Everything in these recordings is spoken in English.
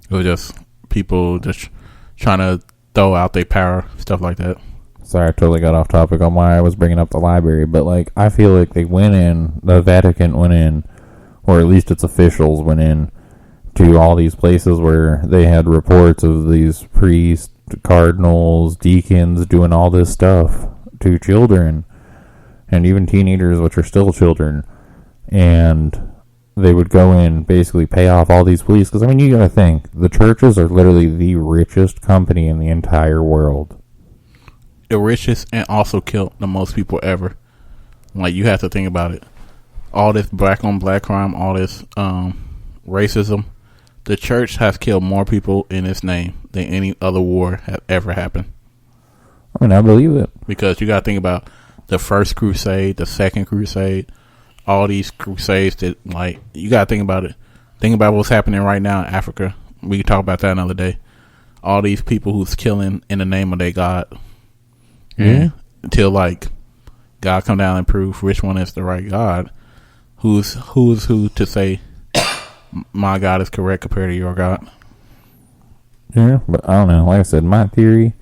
It was just people just trying to throw out their power, stuff like that. Sorry, I totally got off topic on why I was bringing up the library, but like I feel like they went in, the Vatican went in, or at least its officials went in to all these places where they had reports of these priests, cardinals, deacons doing all this stuff to children and even teenagers, which are still children, and they would go in, basically pay off all these police. Because, I mean, you gotta think, the churches are literally the richest company in the entire world. The richest, and also killed the most people ever. Like, you have to think about it. All this black on black crime, all this racism. The church has killed more people in its name than any other war has ever happened. I mean, I believe it. Because you gotta think about the first crusade, the second crusade, all these crusades that, like, you gotta think about it. Think about what's happening right now in Africa. We can talk about that another day. All these people who's killing in the name of their God. Yeah. Until, like, God come down and prove which one is the right God. Who's who to say my God is correct compared to your God? Yeah, but I don't know. Like I said, my theory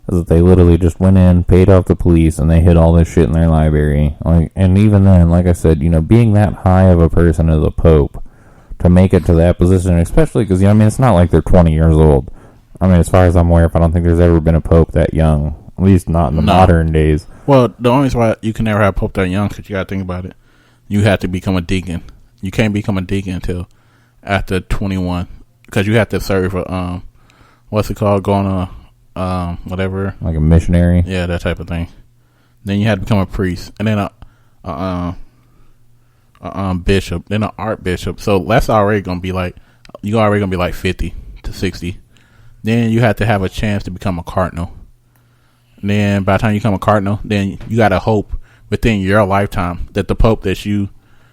is that they literally just went in, paid off the police, and they hid all this shit in their library. Like, and even then, like I said, you know, being that high of a person as a pope, to make it to that position, especially because, you know, I mean, it's not like they're 20 years old. I mean, as far as I'm aware, I don't think there's ever been a pope that young, at least not in the modern days. Well, the only reason why you can never have a pope that young, because you got to think about it, you have to become a deacon. You can't become a deacon until after 21, because you have to serve a, what's it called, going to whatever, like a missionary, yeah, that type of thing. Then you had to become a priest, and then a bishop, then an archbishop. So that's already gonna be like, you already gonna be like 50 to 60. Then you have to have a chance to become a cardinal. And then by the time you become a cardinal, then you gotta hope within your lifetime that the pope that you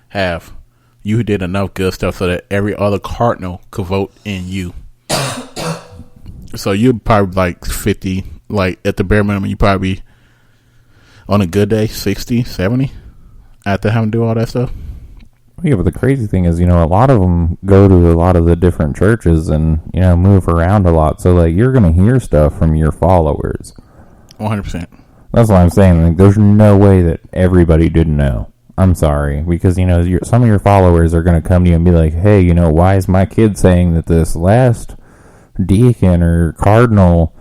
have, you did enough good stuff so that every other cardinal could vote in you. So you're probably like 50, like at the bare minimum, you probably on a good day 60, 70 after having to do all that stuff. Yeah, but the crazy thing is, you know, a lot of them go to a lot of the different churches and, you know, move around a lot. So, like, you're going to hear stuff from your followers. 100%. That's what I'm saying. Like, there's no way that everybody didn't know. I'm sorry. Because, you know, some of your followers are going to come to you and be like, hey, you know, why is my kid saying that this last deacon or cardinal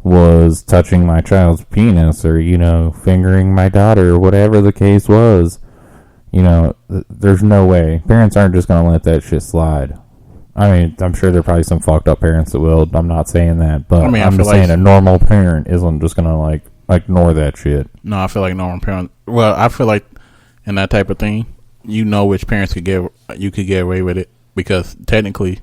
was touching my child's penis or, you know, fingering my daughter or whatever the case was? You know, there's no way. Parents aren't just going to let that shit slide. I mean, I'm sure there are probably some fucked up parents that will. I'm not saying that. But I mean, I'm just saying a normal parent isn't just going to, like, ignore that shit. No, I feel like normal parent. Well, I feel like in that type of thing, you know which parents you could get away with it. Because technically,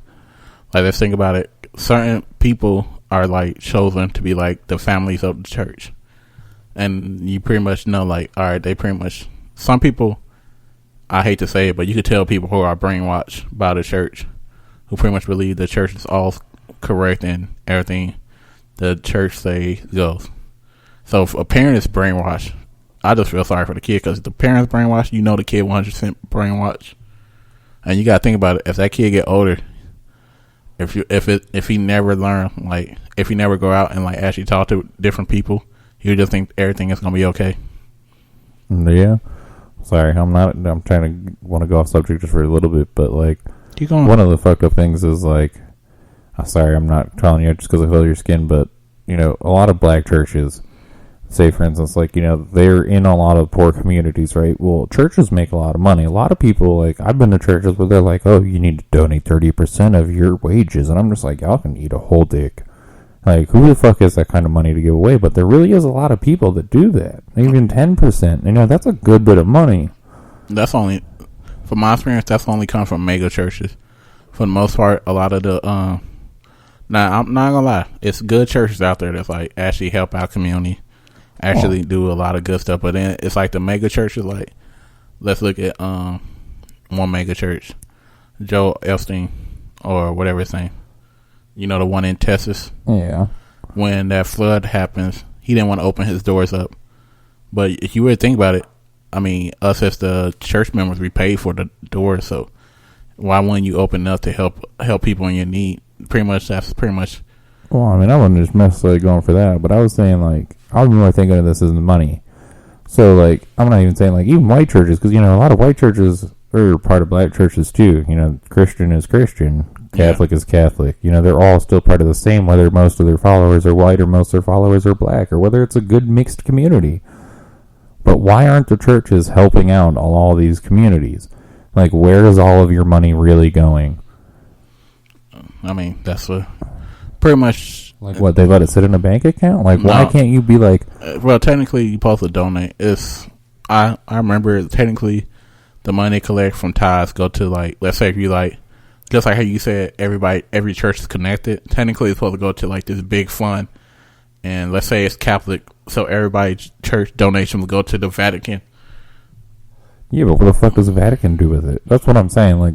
like, let's think about it. Certain people are, like, chosen to be, like, the families of the church. And you pretty much know, like, all right, they pretty much, some people, I hate to say it, but you could tell people who are brainwashed by the church, who pretty much believe the church is all correct and everything the church say goes. So if a parent is brainwashed, I just feel sorry for the kid, because if the parent's brainwashed, you know the kid 100% brainwashed. And you gotta think about it. If that kid get older, if he never learn, like, if he never go out and, like, actually talk to different people, he'll just think everything is gonna be okay. Yeah. Sorry, I'm trying to want to go off subject just for a little bit, but, like, keep going. One of the fucked up things is, like, sorry, I'm not calling you out just because of color of your skin, but, you know, a lot of black churches, say, for instance, like, you know, they're in a lot of poor communities, right? Well, churches make a lot of money. A lot of people, like, I've been to churches where they're like, oh, you need to donate 30% of your wages, and I'm just like, y'all can eat a whole dick. Like, who the fuck has that kind of money to give away? But there really is a lot of people that do that. Even 10%. You know, that's a good bit of money. That's only, from my experience, that's only come from mega churches. For the most part, a lot of the, now, I'm not gonna lie, it's good churches out there that's, like, actually help out community, actually do a lot of good stuff. But then it's like the mega churches, like, let's look at one mega church, Joel Osteen, or whatever his name. You know, the one in Texas? Yeah. When that flood happens, he didn't want to open his doors up. But if you would think about it, I mean, us as the church members, we paid for the doors, so why wouldn't you open up to help people in your need? pretty much that's pretty much. Well, I mean, I wasn't just necessarily going for that, but I was saying, like, I was really thinking of this as money. So, like, I'm not even saying, like, even white churches, because, you know, a lot of white churches are part of black churches, too. You know, Christian is Christian, Catholic is Catholic. You know, they're all still part of the same, whether most of their followers are white or most of their followers are black, or whether it's a good mixed community. But why aren't the churches helping out all these communities? Like, where is all of your money really going? I mean, that's what pretty much. Like, what, they let it sit in a bank account? Like, why can't you be like... Well, technically, you're supposed to donate. I remember, technically, the money they collect from tithes go to, like, let's say if you, like, just like how you said, every church is connected. Technically, it's supposed to go to, like, this big fund. And let's say it's Catholic, so everybody's church donations will go to the Vatican. Yeah, but what the fuck does the Vatican do with it? That's what I'm saying. Like,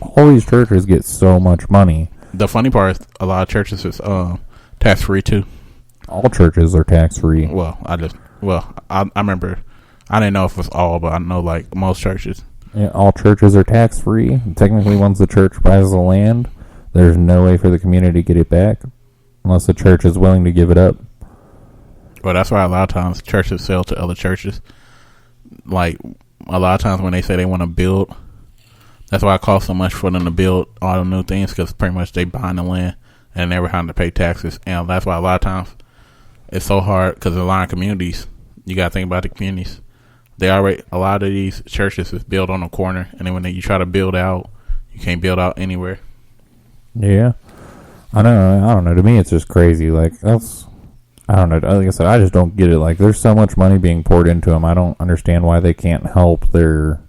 all these churches get so much money. The funny part is a lot of churches is tax free too. All churches are tax free. Well, I remember, I didn't know if it was all, but I know like most churches. Yeah, all churches are tax free. Technically, once the church buys the land, there's no way for the community to get it back unless the church is willing to give it up. Well, that's why a lot of times churches sell to other churches. Like, a lot of times when they say they want to build, that's why it costs so much for them to build all the new things, because pretty much they buying the land and never having to pay taxes. And that's why a lot of times it's so hard, because a lot of communities, you got to think about the communities. A lot of these churches is built on a corner, and then when you try to build out, you can't build out anywhere. Yeah. I don't know. To me, it's just crazy. Like, I don't know. Like I said, I just don't get it. Like, there's so much money being poured into them. I don't understand why they can't help their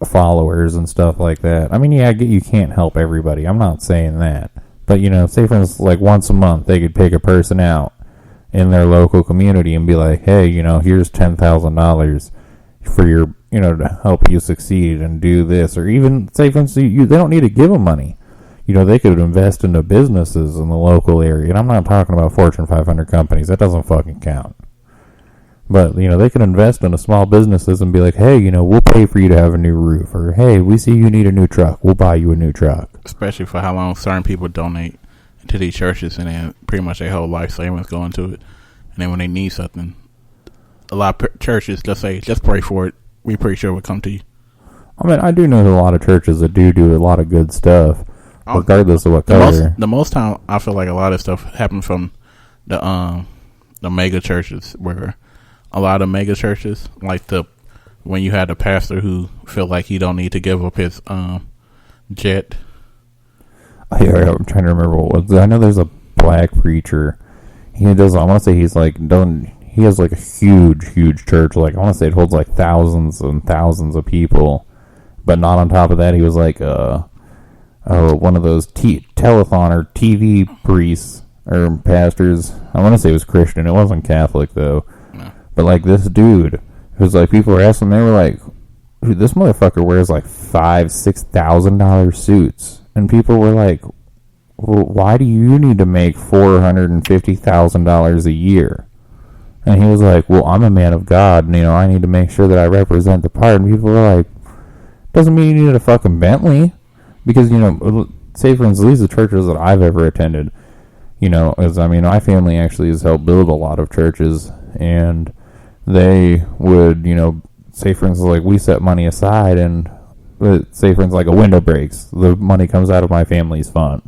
followers and stuff like that. I mean, yeah, I get you can't help everybody. I'm not saying that. But, you know, say for instance, like once a month, they could pick a person out in their local community and be like, hey, you know, here's $10,000 for your, you know, to help you succeed and do this. Or even, say for instance, they don't need to give them money. You know, they could invest into businesses in the local area. And I'm not talking about Fortune 500 companies. That doesn't fucking count. But, you know, they could invest into small businesses and be like, hey, you know, we'll pay for you to have a new roof. Or, hey, we see you need a new truck. We'll buy you a new truck. Especially for how long certain people donate to these churches, and then pretty much their whole life savings go into it. And then when they need something, a lot of churches just say, just pray for it. We're pretty sure it will come to you. I mean, I do know a lot of churches that do a lot of good stuff, regardless of what color. The most time, I feel like a lot of stuff happens from the mega churches, where a lot of mega churches, like when you had a pastor who feel like he don't need to give up his jet. Yeah, I'm trying to remember what was. I know there's a black preacher. He does. I want to say he's like he has like a huge church. Like, I want to say it holds like thousands and thousands of people. But not on top of that, he was like one of those telethon or TV priests or pastors. I want to say it was Christian. It wasn't Catholic though. No. But like this dude, who's like, people were asking, they were like, dude, this motherfucker wears like $5,000-$6,000 suits. And people were like, well, why do you need to make $450,000 a year? And he was like, well, I'm a man of God, and, you know, I need to make sure that I represent the part. And people were like, doesn't mean you need a fucking Bentley. Because, you know, say for instance, these are churches that I've ever attended. You know, my family actually has helped build a lot of churches, and they would, you know, say for instance, like, we set money aside, and say for instance, like a window breaks, the money comes out of my family's fund.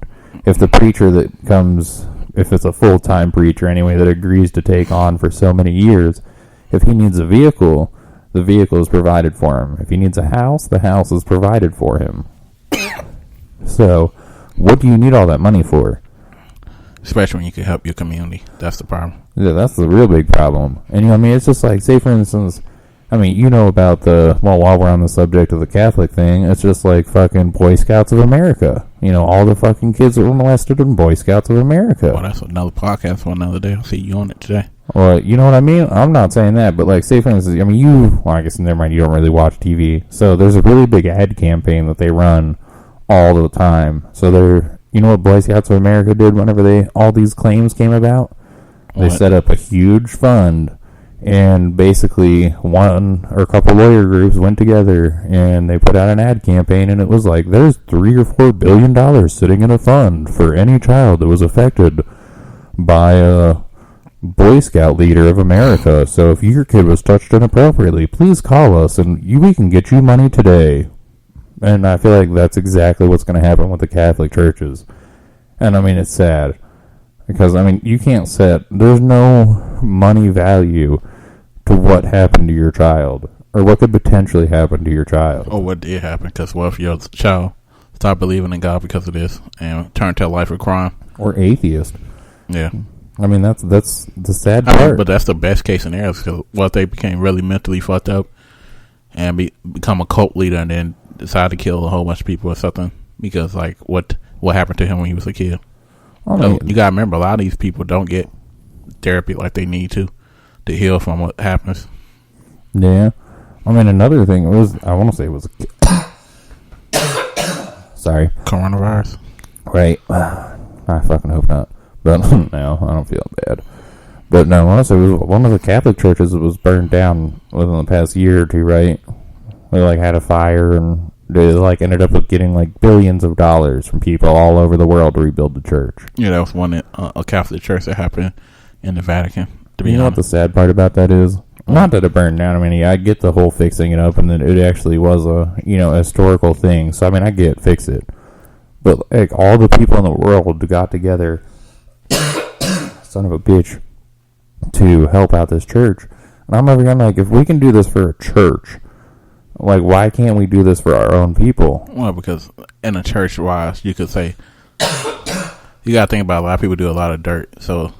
If the preacher that comes, if it's a full-time preacher anyway, that agrees to take on for so many years, if he needs a vehicle, the vehicle is provided for him. If he needs a house, the house is provided for him. So, what do you need all that money for? Especially when you can help your community. That's the problem. Yeah, that's the real big problem. And, you know, I mean, it's just like, say for instance, I mean, you know about while we're on the subject of the Catholic thing, it's just like fucking Boy Scouts of America. You know, all the fucking kids that were molested in Boy Scouts of America. Well, that's another podcast for another day. I'll see you on it today. Well, you know what I mean? I'm not saying that, but like, say for instance, I mean, I guess never mind, you don't really watch TV. So there's a really big ad campaign that they run all the time. So you know what Boy Scouts of America did whenever all these claims came about? They set up a huge fund, And basically, one or a couple lawyer groups went together and they put out an ad campaign, and it was like, there's $3 or $4 billion sitting in a fund for any child that was affected by a Boy Scout leader of America. So if your kid was touched inappropriately, please call us and we can get you money today. And I feel like that's exactly what's going to happen with the Catholic churches. And I mean, it's sad. Because, I mean, you can't there's no money value to what happened to your child, or what could potentially happen to your child. Or what did happen, because what if your child stopped believing in God because of this and turned to a life of crime? Or atheist. Yeah. I mean, that's the sad part. But that's the best case scenario, because what if they became really mentally fucked up and become a cult leader and then decide to kill a whole bunch of people or something, because, like, what happened to him when he was a kid? You gotta remember, a lot of these people don't get therapy like they need to heal from what happens. Yeah. I mean, another thing I want to say it was sorry, coronavirus. Right. I fucking hope not. But no, I don't feel bad. But no, honestly, it was one of the Catholic churches that was burned down within the past year or two, right? They, like, had a fire, and they, like, ended up with getting, like, billions of dollars from people all over the world to rebuild the church. Yeah, that was one a Catholic church that happened in the Vatican. You know what the sad part about that is? Not that it burned down. I mean, I get the whole fixing it up, and that it actually was a, historical thing. So, I mean, I get fix it. But, like, all the people in the world got together, son of a bitch, to help out this church. And I'm over here, I'm like, if we can do this for a church, like, why can't we do this for our own people? Well, because in a church-wise, you could say, you got to think about, a lot of people do a lot of dirt. So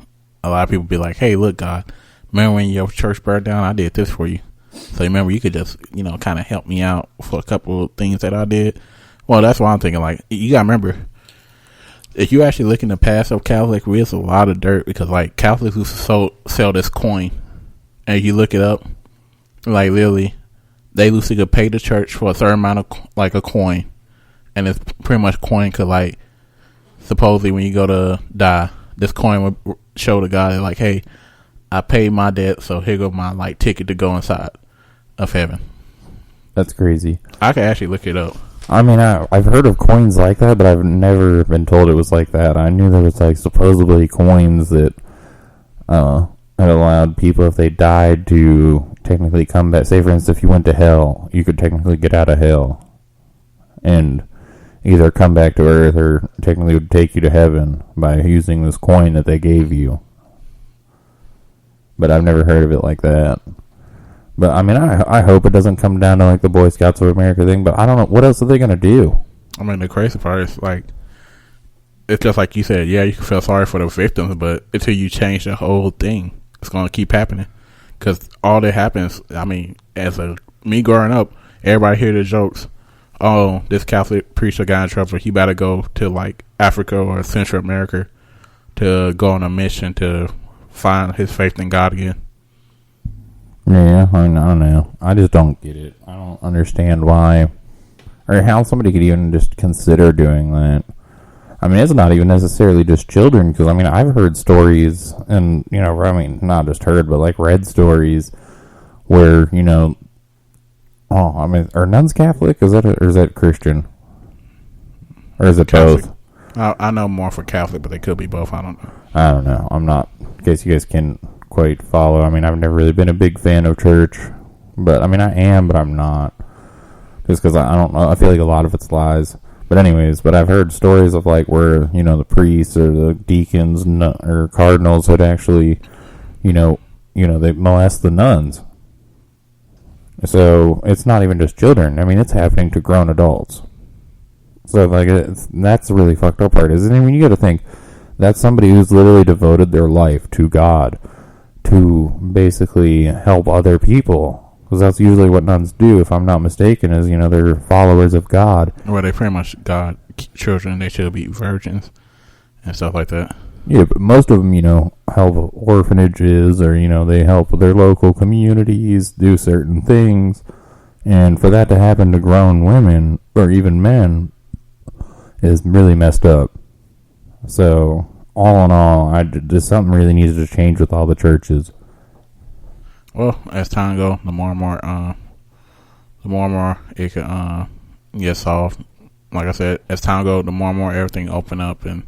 a lot of people be like, hey, look, God, remember when your church burned down? I did this for you. So remember, you could just, kind of help me out for a couple of things that I did. Well, that's what I'm thinking. Like, you got to remember, if you actually look in the past of Catholic, there's a lot of dirt, because, like, Catholics used to sell this coin. And if you look it up, like, literally, they usually could pay the church for a certain amount of, like, a coin. And it's pretty much coin could, like, supposedly when you go to die, this coin would show the guy, like, hey, I paid my debt, so here go my, like, ticket to go inside of heaven. That's crazy. I could actually look it up. I mean, I've heard of coins like that, but I've never been told it was like that. I knew there was, like, supposedly coins that had allowed people, if they died, to technically come back. Say, for instance, if you went to hell, you could technically get out of hell and either come back to Earth, or technically would take you to heaven by using this coin that they gave you. But I've never heard of it like that. But, I mean, I hope it doesn't come down to, like, the Boy Scouts of America thing, but I don't know. What else are they going to do? I mean, the crazy part is, like, it's just like you said, yeah, you can feel sorry for the victims, but until you change the whole thing, it's going to keep happening. Because all that happens, I mean, me growing up, everybody hear the jokes, oh, this Catholic preacher got in trouble, he better go to, like, Africa or Central America to go on a mission to find his faith in God again. Yeah, I mean, I don't know. I just don't get it. I don't understand why, or how somebody could even just consider doing that. I mean, it's not even necessarily just children, because, I mean, I've heard stories, and, I mean, not just heard, but, like, read stories where, are nuns Catholic? Or is that Christian? Or is it Catholic. both? I know more for Catholic, but they could be both. I don't know. I don't know. I'm not, in case you guys can quite follow. I mean, I've never really been a big fan of church, but, I mean, I am, but I'm not. Just because I don't know. I feel like a lot of it's lies. But anyways, I've heard stories of, like, where, the priests or the deacons or cardinals would actually, they molest the nuns. So it's not even just children. I mean, it's happening to grown adults. So, like, that's the really fucked up part, isn't it? I mean, you got to think, that's somebody who's literally devoted their life to God to basically help other people. Because that's usually what nuns do, if I'm not mistaken, is, they're followers of God. Well, they pretty much God children. They should be virgins and stuff like that. Yeah, but most of them, help orphanages, or, they help their local communities, do certain things. And for that to happen to grown women, or even men, is really messed up. So, all in all, just something really needs to change with all the churches. Well, as time go, the more and more it can get solved. Like I said, as time go, the more and more everything open up, and